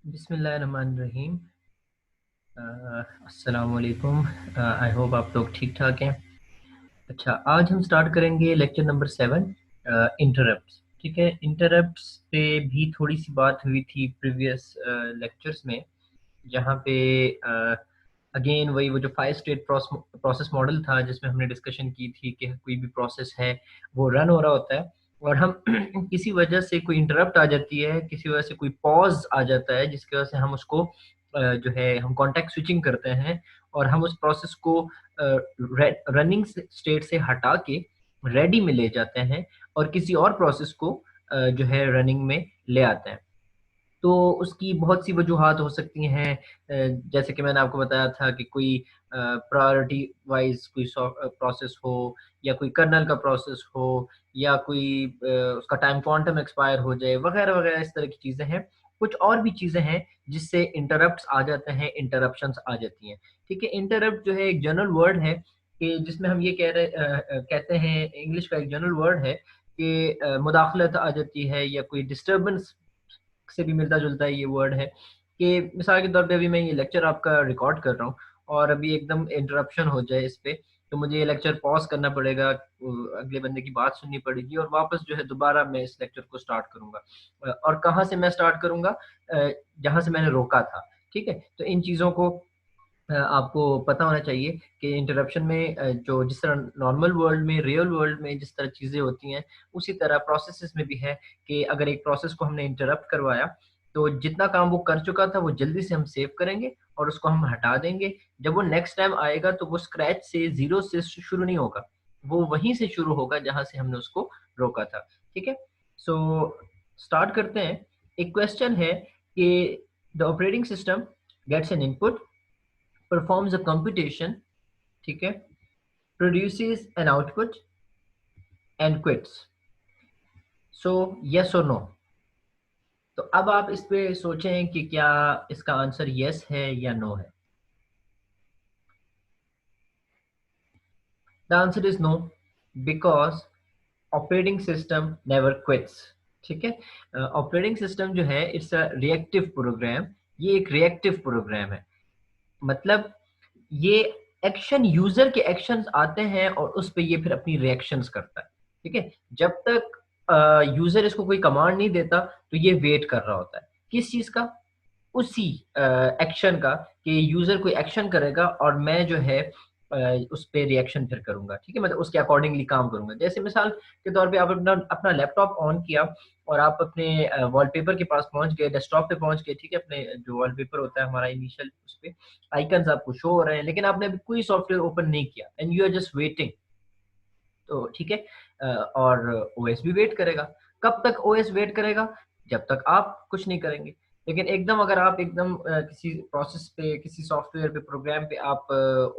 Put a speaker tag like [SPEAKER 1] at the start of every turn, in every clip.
[SPEAKER 1] बिस्मिल्लाहिर्रहमानिर्रहीम। अस्सलाम वालेकुम। आई होप आप लोग ठीक ठाक हैं। अच्छा, आज हम स्टार्ट करेंगे लेक्चर नंबर 7, इंटरप्ट्स। ठीक है, इंटरप्ट्स पे भी थोड़ी सी बात हुई थी प्रीवियस लेक्चर्स में, जहाँ पे अगेन वही वो जो 5 स्टेट प्रोसेस मॉडल था जिसमें हमने डिस्कशन की थी कि कोई भी प्रोसेस है वो रन हो रहा होता है और हम किसी वजह से कोई इंटरप्ट आ जाती है, किसी वजह से कोई पॉज आ जाता है जिसकी वजह से हम उसको जो है हम कॉन्टेक्स्ट स्विचिंग करते हैं और हम उस प्रोसेस को रनिंग स्टेट से हटा के रेडी में ले जाते हैं और किसी और प्रोसेस को जो है रनिंग में ले आते हैं। तो उसकी बहुत सी वजूहात हो सकती हैं, जैसे कि मैंने आपको बताया था कि कोई प्रायोरिटी वाइज कोई प्रोसेस हो या कोई कर्नल का प्रोसेस हो या कोई उसका टाइम क्वांटम एक्सपायर हो जाए वगैरह वगैरह, इस तरह की चीज़ें हैं। कुछ और भी चीज़ें हैं जिससे इंटरप्ट्स आ जाते हैं, इंटरप्शंस आ जाती हैं। ठीक है, इंटरप्ट जो है एक जनरल वर्ड है कि जिसमें हम ये कहते हैं, इंग्लिश का एक जनरल वर्ड है कि मुदाखलत आ जाती है या कोई डिस्टर्बेंस से भी मिलता-जुलता है ये वर्ड है कि मिसाल के तौर पे अभी मैं ये लेक्चर आपका रिकॉर्ड कर रहा हूँ और अभी एकदम इंटरप्शन हो जाए इस पे, तो मुझे ये लेक्चर पॉज़ करना पड़ेगा, अगले बंदे की बात सुननी पड़ेगी और वापस जो है दोबारा मैं इस लेक्चर को स्टार्ट करूँगा। और कहाँ से मैं स्टार्ट करूँगा? जहाँ से मैंने रोका था, ठीक है? तो इन चीज़ों को आपको पता होना चाहिए कि इंटरप्शन में जो जिस तरह नॉर्मल वर्ल्ड में, रियल वर्ल्ड में जिस तरह चीज़ें होती हैं, उसी तरह प्रोसेसेस में भी है कि अगर एक प्रोसेस को हमने इंटरप्ट करवाया, तो जितना काम वो कर चुका था, वो जल्दी से हम सेव करेंगे और उसको हम हटा देंगे। जब वो नेक्स्ट टाइम आएगा, तो वो स्क्रैच से, ज़ीरो से शुरू नहीं होगा। वो वहीं से शुरू होगा, जहाँ से हमने उसको रोका था। ठीक है? सो स्टार्ट करते हैं। एक क्वेश्चन है कि the operating system gets an input, performs a computation, ठीक है, produces an output and quits. So yes or no? तो अब आप इस पे सोचें कि क्या इसका आंसर यस है या नो है। The answer is no, because operating system never quits. ठीक है, ऑपरेटिंग सिस्टम जो है इट्स अ रिएक्टिव प्रोग्राम। ये एक रिएक्टिव प्रोग्राम है, मतलब ये एक्शन, यूजर के एक्शंस आते हैं और उस पे ये फिर अपनी रिएक्शंस करता है। ठीक है, जब तक यूजर इसको कोई कमांड नहीं देता तो ये वेट कर रहा होता है किस चीज का, उसी एक्शन का, कि यूजर कोई एक्शन करेगा और मैं जो है उस पे रिएक्शन फिर करूंगा। ठीक है, मतलब उसके अकॉर्डिंगली काम करूंगा। जैसे मिसाल के तौर पे आप अपना अपना लैपटॉप ऑन किया और आप अपने वॉलपेपर के पास पहुंच गए, डेस्कटॉप पे पहुंच गए। ठीक है, अपने जो वॉलपेपर होता है हमारा इनिशियल, उस पे आइकन्स आपको शो हो रहे हैं, लेकिन आपने अभी कोई सॉफ्टवेयर ओपन नहीं किया and you are just waiting. तो ठीक है, और ओएस भी वेट करेगा। कब तक ओएस वेट करेगा? जब तक आप कुछ नहीं करेंगे। लेकिन एकदम अगर आप एकदम किसी प्रोसेस पे, किसी सॉफ्टवेयर पे, प्रोग्राम पे आप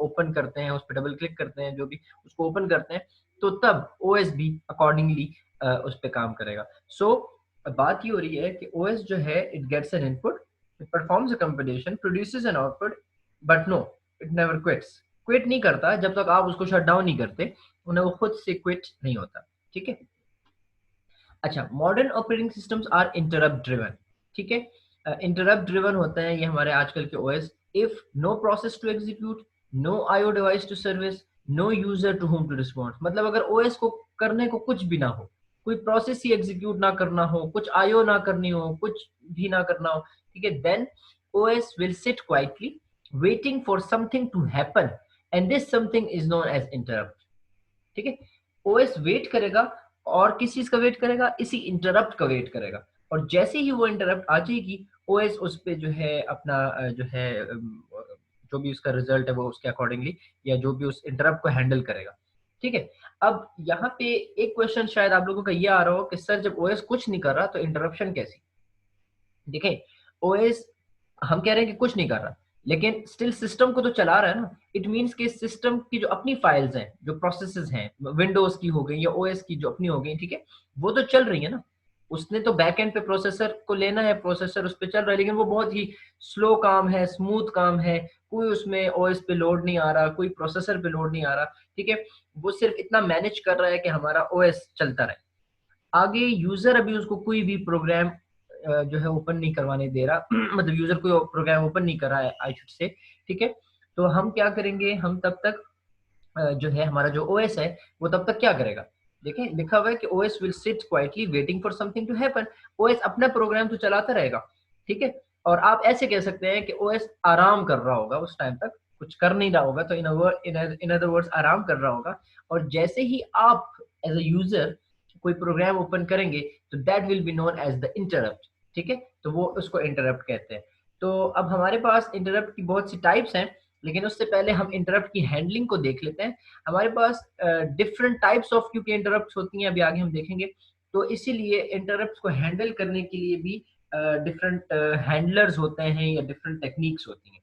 [SPEAKER 1] ओपन करते हैं, उस पर डबल क्लिक करते हैं, जो भी उसको ओपन करते हैं, तो तब ओएस भी अकॉर्डिंगली उस पर काम करेगा। सो बात ये हो रही है कि ओएस जो है it gets an input, it performs a computation, produces an output, but no, it never quits. Quit नहीं करता जब तक आप उसको शट डाउन नहीं करते, उन्हें वो खुद से क्विट नहीं होता। ठीक है। अच्छा, modern operating systems are interrupt driven. ठीक है, इंटरप्ट ड्रिवन होते हैं ये हमारे आजकल के OS. If no process to execute, no IO device to service, no user to whom to respond. मतलब अगर ओएस को करने को कुछ भी ना हो, कोई प्रोसेस ही एग्जीक्यूट ना करना हो, कुछ आईओ ना करनी हो, कुछ भी ना करना हो, ठीक है, then OS will sit quietly waiting for something to happen, and this something is known as interrupt. ठीक है, ओएस वेट करेगा और किस चीज का वेट करेगा? इसी इंटरप्ट का वेट करेगा। और जैसे ही वो इंटरप्ट आ जाएगी, ओएस उस पे जो है अपना जो है जो भी उसका रिजल्ट है वो उसके अकॉर्डिंगली या जो भी उस इंटरप्ट को हैंडल करेगा। ठीक है, अब यहाँ पे एक क्वेश्चन शायद आप लोगों का ये आ रहा हो कि सर जब ओएस कुछ नहीं कर रहा तो इंटरप्शन कैसी? देखें, ओएस हम कह रहे हैं कि कुछ नहीं कर रहा, लेकिन स्टिल सिस्टम को तो चला रहा है ना। इट मींस कि सिस्टम की जो अपनी फाइल्स हैं, जो प्रोसेसेस हैं, विंडोज की हो गई या ओएस की जो अपनी हो गई, ठीक है, वो तो चल रही है ना। उसने तो बैक एंड पे प्रोसेसर को लेना है, प्रोसेसर उस पे चल रहा है, लेकिन वो बहुत ही स्लो काम है, स्मूथ काम है। कोई उसमें ओएस पे लोड नहीं आ रहा, कोई प्रोसेसर पे लोड नहीं आ रहा। ठीक है, वो सिर्फ इतना मैनेज कर रहा है कि हमारा ओएस चलता रहे। आगे यूजर अभी उसको कोई भी प्रोग्राम जो है ओपन नहीं करवाने दे रहा मतलब यूजर को प्रोग्राम ओपन नहीं कर रहा है आई शुड से, ठीक है। तो हम क्या करेंगे, हम तब तक जो है हमारा जो ओएस है वो तब तक क्या करेगा, देखिए लिखा हुआ है कि OS will sit quietly waiting for something to happen. OS अपना प्रोग्राम तो चलाता रहेगा, ठीक है। और आप ऐसे कह सकते हैं कि ओएस आराम कर रहा होगा, उस टाइम तक कुछ कर नहीं रहा होगा, तो इन अदर वर्ड्स आराम कर रहा होगा। और जैसे ही आप एज अ यूजर कोई प्रोग्राम ओपन करेंगे तो that will be known as the interrupt, ठीक है। तो वो उसको इंटरप्ट कहते हैं। तो अब हमारे पास इंटरप्ट की बहुत सी टाइप्स हैं, लेकिन उससे पहले हम इंटरप्ट की हैंडलिंग को देख लेते हैं। हमारे पास डिफरेंट टाइप्स ऑफ क्योंकि इंटरप्ट होती हैं, अभी आगे हम देखेंगे। तो इसीलिए इंटरप्ट को हैंडल करने के लिए भी डिफरेंट हैंडलर्स होते हैं या डिफरेंट टेक्निक्स होती हैं।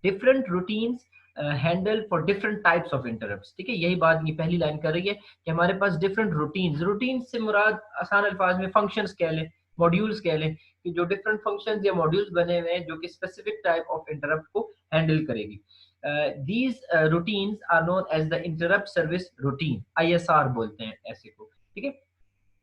[SPEAKER 1] Different routines handle for different types of interrupts, ठीक है। यही बात ये पहली लाइन कर रही है कि हमारे पास डिफरेंट रूटीन्स, रूटीन से मुराद आसान अल्फाज में फंक्शंस कह लें, मॉड्यूल्स कह लें, कि जो डिफरेंट फंक्शंस या मॉड्यूल्स बने हुए हैं जो कि स्पेसिफिक टाइप ऑफ इंटरप्ट को हैंडल करेगी। these routines are known as the interrupt service routine, ISR बोलते हैं ऐसे को, ठीक है।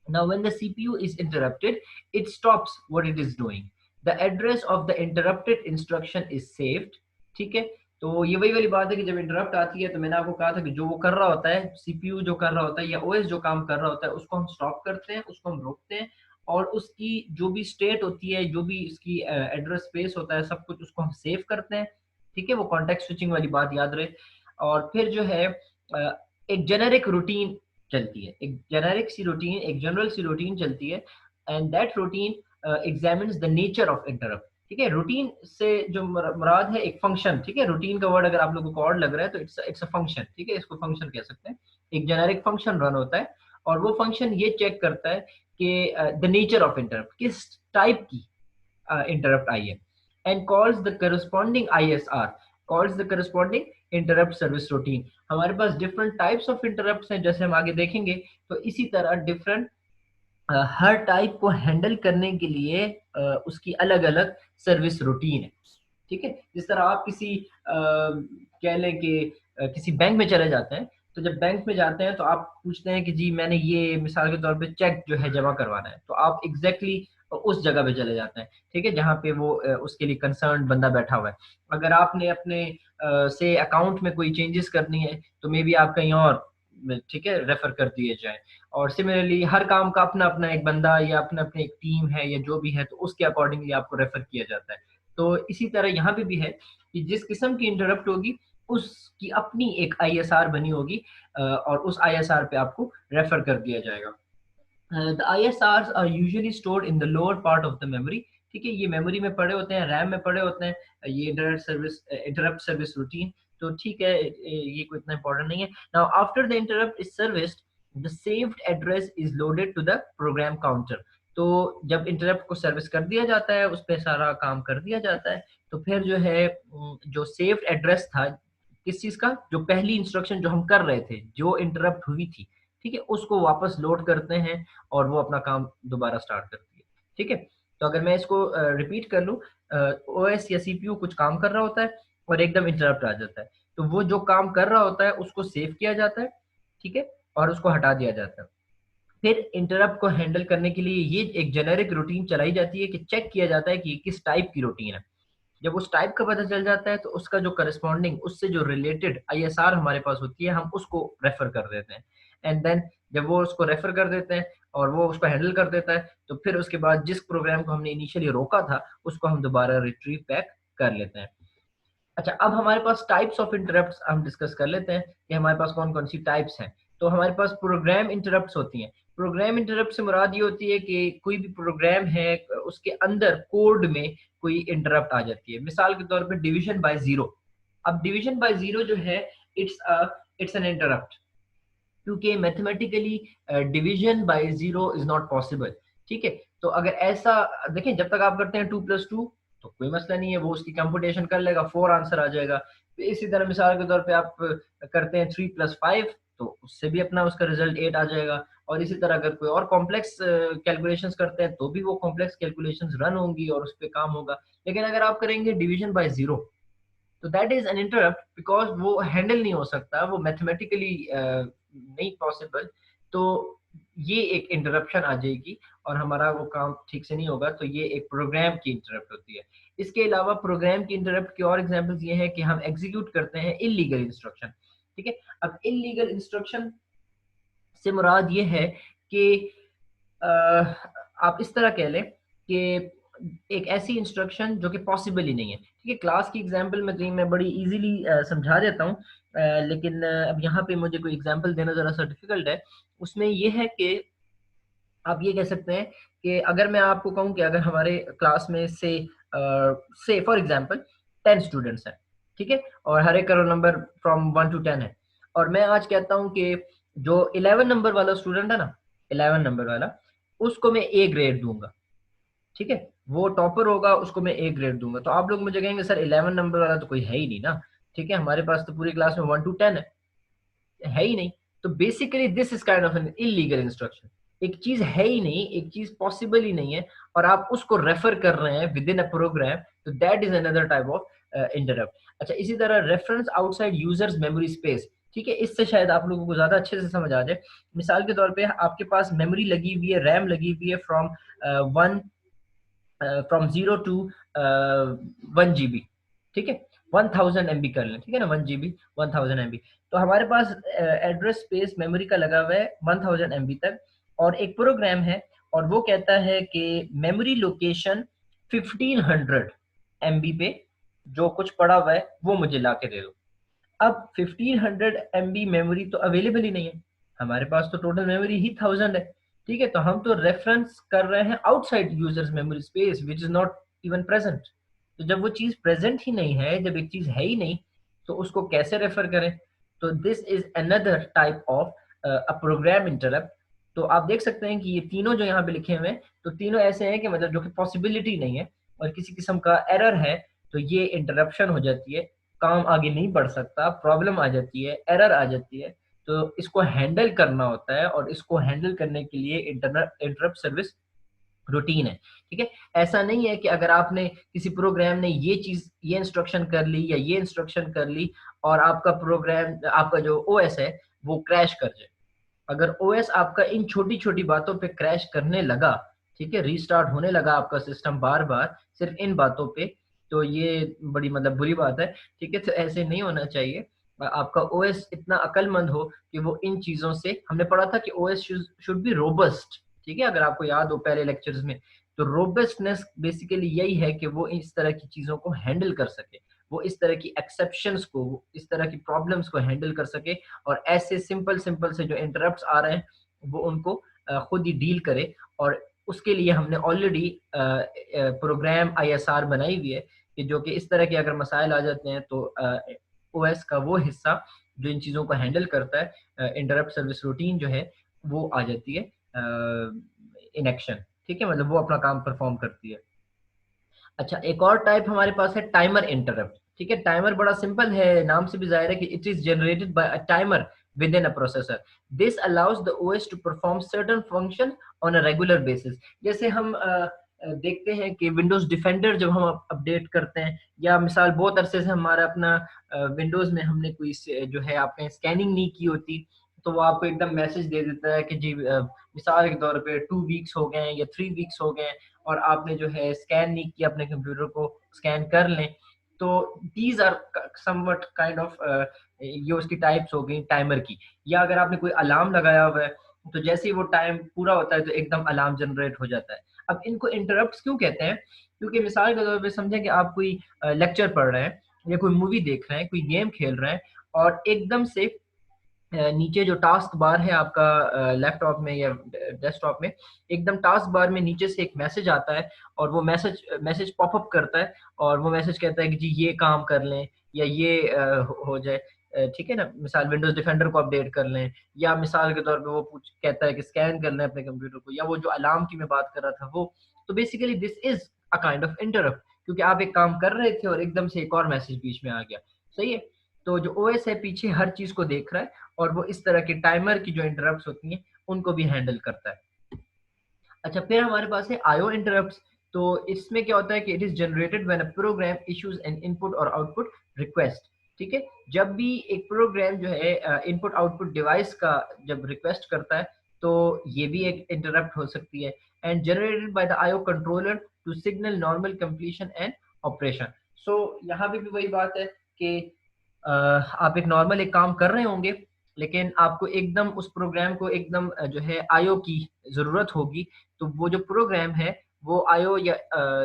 [SPEAKER 1] Now when the CPU is interrupted, it stops what it is doing. The address of the interrupted instruction is saved, ठीक है। तो ये वही वाली बात है कि जब इंटरप्ट आती है तो मैंने आपको कहा था कि जो वो कर रहा होता है, सीपीयू जो कर रहा होता है या ओएस जो काम कर रहा होता है, उसको हम स्टॉप करते हैं, उसको हम रोकते हैं, और उसकी जो भी स्टेट होती है, जो भी इसकी एड्रेस स्पेस होता है, सब कुछ उसको हम सेव करते हैं, ठीक है। वो कॉन्टेक्स्ट स्विचिंग वाली बात याद रहे। और फिर जो है एक जेनेरिक रूटीन चलती है, एक जेनेरिक सी रूटीन, एक जनरल सी रूटीन चलती है, and that routine examines the nature of interrupt, ठीक है। रूटीन से जो मुराद है एक फंक्शन, ठीक है। रूटीन का वर्ड अगर आप लोगों को और लग रहा है तो इट्स अ फंक्शन, ठीक है, इसको फंक्शन कह सकते हैं। एक जेनेरिक फंक्शन रन होता है और वो फंक्शन ये चेक करता है कि द नेचर ऑफ इंटरप्ट, किस टाइप की इंटरप्ट आई है, and calls the corresponding ISR, calls the corresponding interrupt service routine. हमारे पास डिफरेंट टाइप्स ऑफ इंटरप्ट्स हैं, जैसे हम आगे देखेंगे। तो इसी तरह डिफरेंट हर टाइप को हैंडल करने के लिए उसकी अलग अलग सर्विस रूटीन है, ठीक है। जिस तरह आप किसी कह लें कि किसी बैंक में चले जाते हैं, तो जब बैंक में जाते हैं तो आप पूछते हैं कि जी मैंने ये मिसाल के तौर पे चेक जो है जमा करवाना है, तो आप एग्जैक्टली उस जगह पे चले जाते हैं, ठीक है, जहाँ पे वो उसके लिए कंसर्न बंदा बैठा हुआ है। अगर आपने अपने से अकाउंट में कोई चेंजेस करनी है तो मे बी आप कहीं और, ठीक है, रेफर कर दिए जाए। और सिमिलरली हर काम का अपना अपना एक बंदा या अपना अपनी एक टीम है या जो भी है, तो उसके अकॉर्डिंगली आपको रेफर किया जाता है। तो इसी तरह यहाँ पे भी है कि जिस किस्म की इंटरप्ट होगी उसकी अपनी एक ISR बनी होगी, और उस ISR पे आपको रेफर कर दिया जाएगा। The ISRs are usually stored in the lower part of the memory, ठीक है। ये मेमोरी में पड़े होते हैं, रैम में पड़े होते हैं, ये इंटरप्ट सर्विस रूटीन। तो ठीक है, ये कोई इतना इंपॉर्टेंट नहीं है। Now after the interrupt is serviced, the saved address is loaded to the program counter. तो जब इंटरप्ट को सर्विस कर दिया जाता है, उस पर सारा काम कर दिया जाता है, तो फिर जो है जो सेव्ड एड्रेस था किस चीज का, जो पहली इंस्ट्रक्शन जो हम कर रहे थे, जो इंटरप्ट हुई थी, ठीक है, उसको वापस लोड करते हैं और वो अपना काम दोबारा स्टार्ट करती है, ठीक है। तो अगर मैं इसको रिपीट कर लूँ, ओएस या सीपीयू कुछ काम कर रहा होता है और एकदम इंटरप्ट आ जाता है, तो वो जो काम कर रहा होता है उसको सेव किया जाता है, ठीक है, और उसको हटा दिया जाता है। फिर इंटरप्ट को हैंडल करने के लिए ये एक जेनेरिक रूटीन चलाई जाती है कि चेक किया जाता है कि किस टाइप की रूटीन है। जब उस टाइप का पता चल जाता है तो उसका जो करस्पॉन्डिंग, उससे जो रिलेटेड ISR हमारे पास होती है, हम उसको रेफर कर देते हैं। एंड देन जब वो उसको रेफर कर देते हैं और वो उसको हैंडल कर देता है, तो फिर उसके बाद जिस प्रोग्राम को हमने इनिशियली रोका था उसको हम दोबारा रिट्रीव बैक कर लेते हैं। अच्छा, अब हमारे पास टाइप्स ऑफ इंटरप्ट्स हम डिस्कस कर लेते हैं कि हमारे पास कौन कौन सी टाइप्स हैं। तो हमारे पास प्रोग्राम इंटरप्ट्स होती हैं। प्रोग्राम इंटरप्ट से मुराद ये होती है कि कोई भी प्रोग्राम है उसके अंदर कोड में कोई इंटरप्ट आ जाती है। मिसाल के तौर पे डिवीजन बाय जीरो। अब डिवीजन बाय जीरो जो है, इट्स एन इंटरप्ट, क्योंकि mathematically division by zero is not possible, ठीक है। तो अगर ऐसा देखें, जब तक आप करते हैं 2+2 तो कोई मसला नहीं है, वो उसकी कंप्यूटेशन कर लेगा, 4 आंसर आ जाएगा। तो इसी तरह मिसाल के तौर पे आप करते हैं 3+5 तो उससे भी अपना उसका रिजल्ट 8 आ जाएगा। और इसी तरह अगर कोई और कॉम्प्लेक्स कैलकुलेशंस करते हैं तो भी वो कॉम्प्लेक्स कैलकुलेशंस रन होंगी और उस पर काम होगा। लेकिन अगर आप करेंगे डिवीजन बाय जीरो, तो that is an interrupt, because वो हैंडल नहीं हो सकता, वो मैथमेटिकली नहीं पॉसिबल। तो ये एक इंटरप्शन आ जाएगी और हमारा वो काम ठीक से नहीं होगा, तो ये एक प्रोग्राम की इंटरप्ट होती है। इसके अलावा प्रोग्राम की इंटरप्ट की और एग्जांपल्स ये है कि हम एग्जीक्यूट करते हैं इलीगल इंस्ट्रक्शन। ठीक है, अब इलीगल इंस्ट्रक्शन से मुराद ये है कि अ, आप इस तरह कह लें कि एक ऐसी इंस्ट्रक्शन जो कि पॉसिबल ही नहीं है। ठीक है, क्लास की एग्जांपल में कहीं मैं बड़ी इजीली समझा देता हूँ, लेकिन अब यहाँ पे मुझे कोई एग्जांपल देना ज़रा सा डिफिकल्ट है। उसमें ये है कि आप ये कह सकते हैं कि अगर मैं आपको कहूँ कि अगर हमारे क्लास में से फॉर एग्जांपल 10 स्टूडेंट्स हैं, ठीक है, और हर एक का रोल नंबर फ्रॉम 1 टू 10 है, और मैं आज कहता हूँ कि जो 11 नंबर वाला स्टूडेंट है ना, 11 नंबर वाला, उसको मैं ए ग्रेड दूंगा। ठीक है, वो टॉपर होगा, उसको मैं ए ग्रेड दूंगा। तो आप लोग मुझे कहेंगे सर 11 नंबर वाला तो कोई है ही नहीं ना। ठीक है, हमारे पास तो पूरी क्लास में 1 टू 10 है ही नहीं। तो basically this is kind of an illegal instruction. एक चीज है ही नहीं, एक चीज पॉसिबल ही नहीं है, और आप उसको रेफर कर रहे हैं विद इन अ प्रोग्राम, तो that is another type of interrupt. अच्छा, इसी तरह reference outside users memory space. ठीक है, इससे शायद आप लोगों को ज्यादा अच्छे से समझ आ जाए। मिसाल के तौर पे आपके पास मेमोरी लगी हुई है, रैम लगी हुई है from one from 0 to 1 GB। ठीक है, 1000 MB कर लें, ठीक है ना, 1 GB 1000 MB। तो हमारे पास एड्रेस स्पेस मेमोरी का लगा हुआ है 1000 MB तक, और एक प्रोग्राम है, और वो कहता है कि मेमोरी लोकेशन 1500 MB पे जो कुछ पड़ा हुआ है वो मुझे ला के दे दो। अब 1500 MB मेमोरी तो अवेलेबल ही नहीं है, हमारे पास तो टोटल मेमोरी ही 1000 है। ठीक है, तो हम तो रेफरेंस कर रहे हैं outside users memory space which is not even present. तो जब वो चीज प्रेजेंट ही नहीं है, जब एक चीज है ही नहीं, तो उसको कैसे रेफर करें? तो this is another type of a program interrupt. तो आप देख सकते हैं कि ये तीनों जो यहाँ पे लिखे हुए हैं, तो तीनों ऐसे हैं कि मतलब जो कि पॉसिबिलिटी नहीं है और किसी किस्म का एरर है, तो ये इंटरप्शन हो जाती है, काम आगे नहीं बढ़ सकता, प्रॉब्लम आ जाती है, एरर आ जाती है। तो इसको हैंडल करना होता है, और इसको हैंडल करने के लिए इंटरनेट इंटरप्ट सर्विस रूटीन है। ठीक है, ऐसा नहीं है कि अगर आपने किसी प्रोग्राम ने ये चीज, ये इंस्ट्रक्शन कर ली या ये इंस्ट्रक्शन कर ली, और आपका प्रोग्राम, आपका जो ओएस है वो क्रैश कर जाए। अगर ओएस आपका इन छोटी छोटी बातों पे क्रैश करने लगा, ठीक है, रीस्टार्ट होने लगा आपका सिस्टम बार बार सिर्फ इन बातों पे, तो ये बड़ी मतलब बुरी बात है। ठीक है, तो ऐसे नहीं होना चाहिए। आपका ओएस इतना अक्लमंद हो कि वो इन चीजों से, हमने पढ़ा था कि ओएस शुड बी रोबस्ट। ठीक है, अगर आपको याद हो पहले लेक्चर्स में, तो रोबस्टनेस बेसिकली यही है कि वो इस तरह की चीजों को हैंडल कर सके, वो इस तरह की एक्सेप्शंस को, इस तरह की प्रॉब्लम्स को हैंडल कर सके, और ऐसे सिंपल सिंपल से जो इंटरप्ट्स आ रहे हैं वो उनको खुद ही डील करे। और उसके लिए हमने ऑलरेडी प्रोग्राम आईएसआर बनाई हुई है, कि जो कि इस तरह के अगर मसाइल आ जाते हैं तो ओएस का वो हिस्सा जो इन चीज़ों को हैंडल करता है, इंटरप्ट सर्विस रूटीन जो है, वो आ जाती है इन एक्शन। ठीक है, मतलब वो अपना काम परफॉर्म करती है। अच्छा, एक और टाइप हमारे पास है टाइमर इंटरप्ट। ठीक है, टाइमर बड़ा सिंपल है, नाम से भी जाहिर है कि it is generated by a timer within a processor. This allows the OS to perform certain function on a regular basis. जैसे हम देखते हैं कि विंडोज डिफेंडर जब हम अपडेट करते हैं, या मिसाल बहुत अरसे से हमारा अपना विंडोज में हमने कोई जो है आपने स्कैनिंग नहीं की होती, तो वो आपको एकदम मैसेज दे देता है कि जी मिसाल के तौर पे 2 वीक्स हो गए हैं या 3 वीक्स हो गए हैं, और आपने जो है स्कैन नहीं किया अपने कंप्यूटर को, स्कैन कर लें। तो these are somewhat kind of, ये उसकी टाइप्स हो गई टाइमर की। या अगर आपने कोई अलार्म लगाया हुआ है, तो जैसे ही वो टाइम पूरा होता है तो एकदम अलार्म जनरेट हो जाता है। अब इनको इंटरप्ट क्यों कहते हैं? क्योंकि मिसाल के तौर पे समझें कि आप कोई लेक्चर पढ़ रहे हैं, या कोई मूवी देख रहे हैं, कोई गेम खेल रहे हैं, और एकदम से नीचे जो टास्क बार है आपका लैपटॉप में या डेस्कटॉप में, एकदम टास्क बार में नीचे से एक मैसेज आता है, और वो मैसेज मैसेज पॉपअप करता है, और वो मैसेज कहता है कि जी ये काम कर लें, या ये हो जाए। ठीक है ना, मिसाल विंडोज डिफेंडर को अपडेट कर लें, या मिसाल के तौर पे वो पूछ कहता है कि स्कैन कर लें अपने कंप्यूटर को, या वो जो अलार्म की मैं बात कर रहा था वो। तो basically this is a kind of interrupt, क्योंकि आप एक काम कर रहे थे और एकदम से एक और मैसेज बीच में आ गया। सही है, तो जो ओएस है पीछे हर चीज को देख रहा है, और वो इस तरह के टाइमर की जो इंटरप्ट्स होती हैं उनको भी हैंडल करता है। अच्छा, फिर हमारे पास है आईओ इंटरप्ट्स। तो इसमें क्या होता है कि it is generated when a program issues an input और आउटपुट रिक्वेस्ट। ठीक है, जब भी एक प्रोग्राम जो है इनपुट आउटपुट डिवाइस का जब रिक्वेस्ट करता है, तो ये भी एक इंटरप्ट हो सकती है। And generated by the IO controller to signal normal completion and operation. So यहाँ पे भी वही बात है कि आप एक नॉर्मल एक काम कर रहे होंगे, लेकिन आपको एकदम उस प्रोग्राम को एकदम जो है आईओ की ज़रूरत होगी, तो वो जो प्रोग्राम है वो आईओ या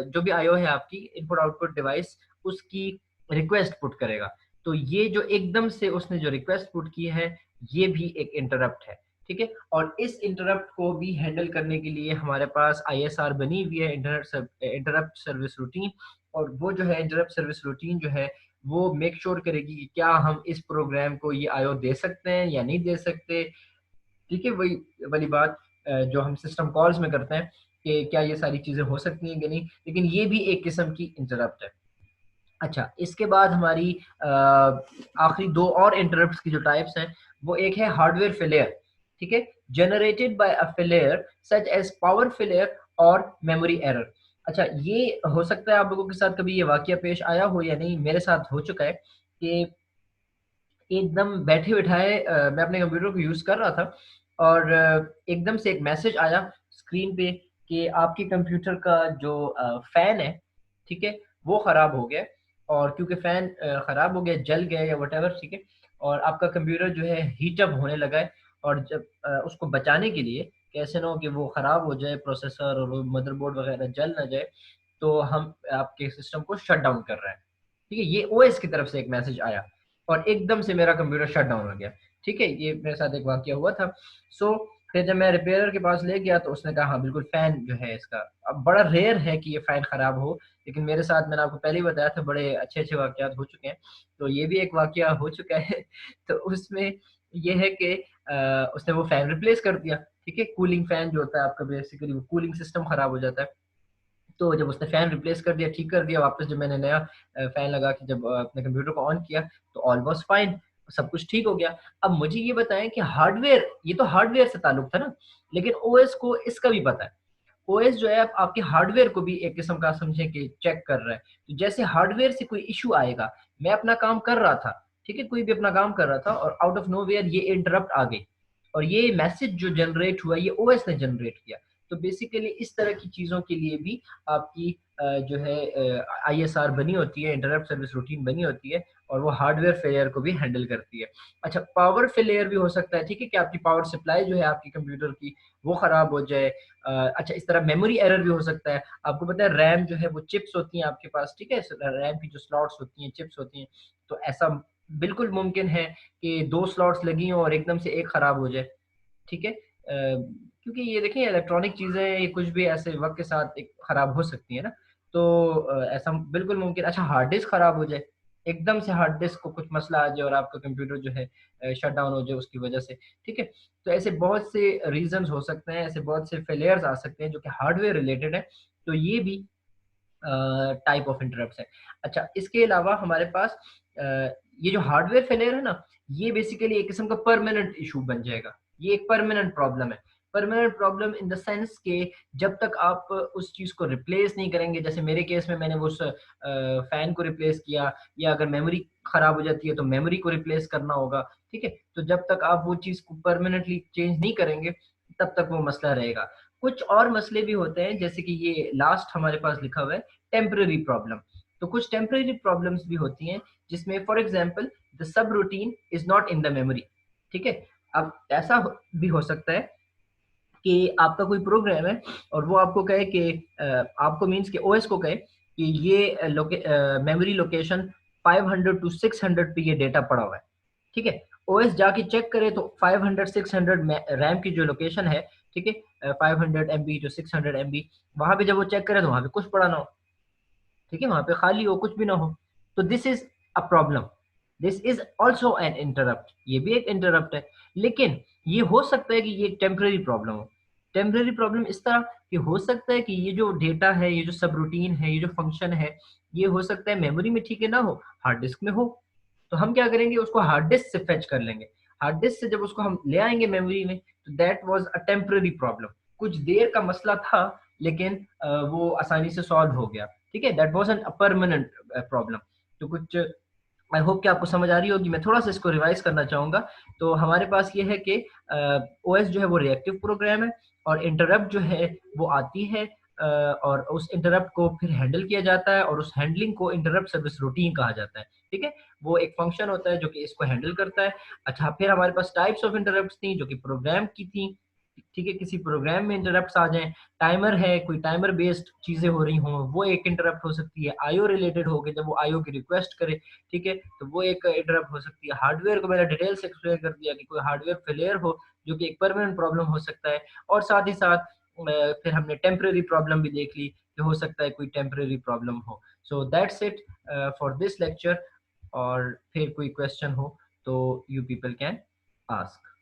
[SPEAKER 1] जो भी आईओ है आपकी इनपुट आउटपुट डिवाइस, उसकी रिक्वेस्ट पुट करेगा। तो ये जो एकदम से उसने जो रिक्वेस्ट पुट की है, ये भी एक इंटरप्ट है, ठीक है। और इस इंटरप्ट को भी हैंडल करने के लिए हमारे पास आईएसआर बनी हुई है, इंटरप्ट सर्विस रूटीन। और वो जो है इंटरप्ट सर्विस रूटीन जो है वो मेक श्योर करेगी कि क्या हम इस प्रोग्राम को ये आईओ दे सकते हैं या नहीं दे सकते, ठीक है। वही वाली बात जो हम सिस्टम कॉल्स में करते हैं कि क्या ये सारी चीजें हो सकती हैं कि नहीं, लेकिन ये भी एक किस्म की इंटरप्ट है। अच्छा, इसके बाद हमारी आखिरी दो और इंटरप्ट्स की जो टाइप्स हैं, वो एक है हार्डवेयर फेलियर, ठीक है, generated by a failure such as power failure और मेमोरी एरर। अच्छा, ये हो सकता है आप लोगों के साथ कभी ये वाकया पेश आया हो या नहीं, मेरे साथ हो चुका है कि एकदम बैठे बिठाए मैं अपने कंप्यूटर को यूज़ कर रहा था और एकदम से एक मैसेज आया स्क्रीन पे कि आपके कंप्यूटर का जो फ़ैन है, ठीक है, वो ख़राब हो गया है। और क्योंकि फ़ैन ख़राब हो गया, जल गया या व्हाटएवर, ठीक है, और आपका कंप्यूटर जो है हीट अप होने लगा है। और जब उसको बचाने के लिए कि ऐसे ना हो कि वो ख़राब हो जाए प्रोसेसर और वो मदरबोर्ड वग़ैरह जल ना जाए, तो हम आपके सिस्टम को शट डाउन कर रहे हैं, ठीक है। ये ओएस की तरफ से एक मैसेज आया और एकदम से मेरा कंप्यूटर शट डाउन हो गया, ठीक है। ये मेरे साथ एक वाकया हुआ था। सो फिर जब मैं रिपेयर के पास ले गया तो उसने कहा हाँ बिल्कुल फ़ैन जो है इसका, अब बड़ा रेयर है कि ये फ़ैन ख़राब हो, लेकिन मेरे साथ मैंने आपको पहले ही बताया था बड़े अच्छे-अच्छे वाकयात हो चुके हैं। तो ये भी एक वाकया हो चुका है। तो उसमें ये है कि उसने वो फ़ैन रिप्लेस कर दिया, ठीक है। कूलिंग फ़ैन जो होता है आपका बेसिकली वो कूलिंग सिस्टम ख़राब हो जाता है। तो जब उसने फ़ैन रिप्लेस कर दिया, ठीक कर दिया, वापस जब मैंने नया फ़ैन लगा के जब अपने कंप्यूटर को ऑन किया, तो ऑल वाज़ फाइन, सब कुछ ठीक हो गया। अब मुझे ये बताएँ कि हार्डवेयर, ये तो हार्डवेयर से ताल्लुक था ना, लेकिन ओएस को इसका भी पता है। ओएस जो है आप आपके हार्डवेयर को भी एक किस्म का समझें कि चेक कर रहा है। तो जैसे हार्डवेयर से कोई इश्यू आएगा, मैं अपना काम कर रहा था, ठीक है, कोई भी अपना काम कर रहा था और आउट ऑफ नोवेयर ये इंटरप्ट आ गई और ये मैसेज जो जनरेट हुआ, ये ओएस ने जनरेट किया। तो बेसिकली इस तरह की चीज़ों के लिए भी आपकी जो है आईएसआर बनी होती है, इंटरप्ट सर्विस रूटीन बनी होती है और वो हार्डवेयर फेलियर को भी हैंडल करती है। अच्छा, पावर फेलियर भी हो सकता है, ठीक है, कि आपकी पावर सप्लाई जो है आपके कंप्यूटर की वो खराब हो जाए। अच्छा, इस तरह मेमोरी एरर भी हो सकता है। आपको पता है रैम जो है वो चिप्स होती हैं आपके पास, ठीक है, रैम की जो स्लॉट्स होती हैं, चिप्स होती हैं, तो ऐसा बिल्कुल मुमकिन है कि 2 स्लॉट्स लगी हों और एकदम से एक खराब हो जाए, ठीक है। क्योंकि ये देखिए इलेक्ट्रॉनिक चीज़ें ये कुछ भी ऐसे वक़्त के साथ एक खराब हो सकती है ना, तो ऐसा बिल्कुल मुमकिन। अच्छा, हार्ड डिस्क खराब हो जाए, एकदम से हार्ड डिस्क को कुछ मसला आ जाए और आपका कंप्यूटर जो है शट डाउन हो जाए उसकी वजह से, ठीक है। तो ऐसे बहुत से रीज़न्स हो सकते हैं, ऐसे बहुत से फेलियर्स आ सकते हैं जो कि हार्डवेयर रिलेटेड है, तो ये भी टाइप ऑफ इंटरप्ट्स है। अच्छा, इसके अलावा हमारे पास अ, ये जो हार्डवेयर फेलियर है ना, ये बेसिकली एक किस्म का परमानेंट इशू बन जाएगा। ये एक परमानेंट प्रॉब्लम है। Permanent problem in the sense कि जब तक आप उस चीज़ को रिप्लेस नहीं करेंगे, जैसे मेरे केस में मैंने वो उस फ़ैन को रिप्लेस किया, या अगर मेमोरी खराब हो जाती है तो मेमोरी को रिप्लेस करना होगा, ठीक है? तो जब तक आप वो चीज़ को परमानेंटली चेंज नहीं करेंगे, तब तक वो मसला रहेगा। कुछ और मसले भी होते हैं, जैसे कि ये लास्ट हमारे पास लिखा हुआ है टेम्परेरी प्रॉब्लम। तो कुछ टेम्परेरी प्रॉब्लम्स भी होती हैं जिसमें for example the sub routine is not in the memory, ठीक है। अब ऐसा भी हो सकता है कि आपका कोई प्रोग्राम है और वो आपको कहे कि आपको मीन्स कि ओएस को कहे कि ये मेमोरी लोकेशन 500 टू 600 पे ये डेटा पड़ा हुआ है, ठीक है। ओएस जाके चेक करे तो 500 600 में रैम की जो लोकेशन है, ठीक है, 500 एमबी टू 600 एमबी, वहां पे जब वो चेक करे तो वहां पे कुछ पड़ा ना हो, ठीक है, वहां पे खाली हो, कुछ भी ना हो। तो this is a problem, this is also an interrupt, ये भी एक इंटरप्ट है। लेकिन ये हो सकता है कि ये टेम्पररी प्रॉब्लम हो। टेम्पररी प्रॉब्लम इस तरह कि हो सकता है कि ये जो डेटा है, ये जो सब रूटीन है, ये जो फंक्शन है, ये हो सकता है मेमोरी में ठीक है ना हो, हार्ड डिस्क में हो। तो हम क्या करेंगे, उसको हार्ड डिस्क से फेच कर लेंगे। हार्ड डिस्क से जब उसको हम ले आएंगे मेमोरी में, तो that was a temporary problem, कुछ देर का मसला था, लेकिन वो आसानी से सॉल्व हो गया, ठीक है। That was an permanent problem. तो कुछ आई होप कि आपको समझ आ रही होगी। मैं थोड़ा सा इसको रिवाइज करना चाहूंगा। तो हमारे पास ये है कि ओएस जो है वो रिएक्टिव प्रोग्राम है, और इंटरप्ट जो है वो आती है, और उस इंटरप्ट को फिर हैंडल किया जाता है, और उस हैंडलिंग को इंटरप्ट सर्विस रूटीन कहा जाता है। ठीक है, वो एक फंक्शन होता है जो कि इसको हैंडल करता है। अच्छा, फिर हमारे पास टाइप्स ऑफ इंटरप्ट थी जो कि प्रोग्राम की थी। ठीक है, किसी प्रोग्राम में इंटरप्ट आ जाएं, टाइमर है, कोई टाइमर बेस्ड चीजें हो रही हों, वो एक इंटरप्ट हो सकती है। आईओ रिलेटेड हो गए, जब वो आईओ की रिक्वेस्ट करे, ठीक है, तो वो एक इंटरप्ट हो सकती है। हार्डवेयर को मैंने डिटेल से एक्सप्लेन कर दिया कि कोई हार्डवेयर फेलियर हो, जो कि एक परमानेंट प्रॉब्लम हो सकता है। और साथ ही साथ फिर हमने टेम्परेरी प्रॉब्लम भी देख ली कि हो सकता है कोई टेम्परेरी प्रॉब्लम हो। So that's it for this lecture. और फिर कोई क्वेश्चन हो तो यू पीपल कैन आस्क।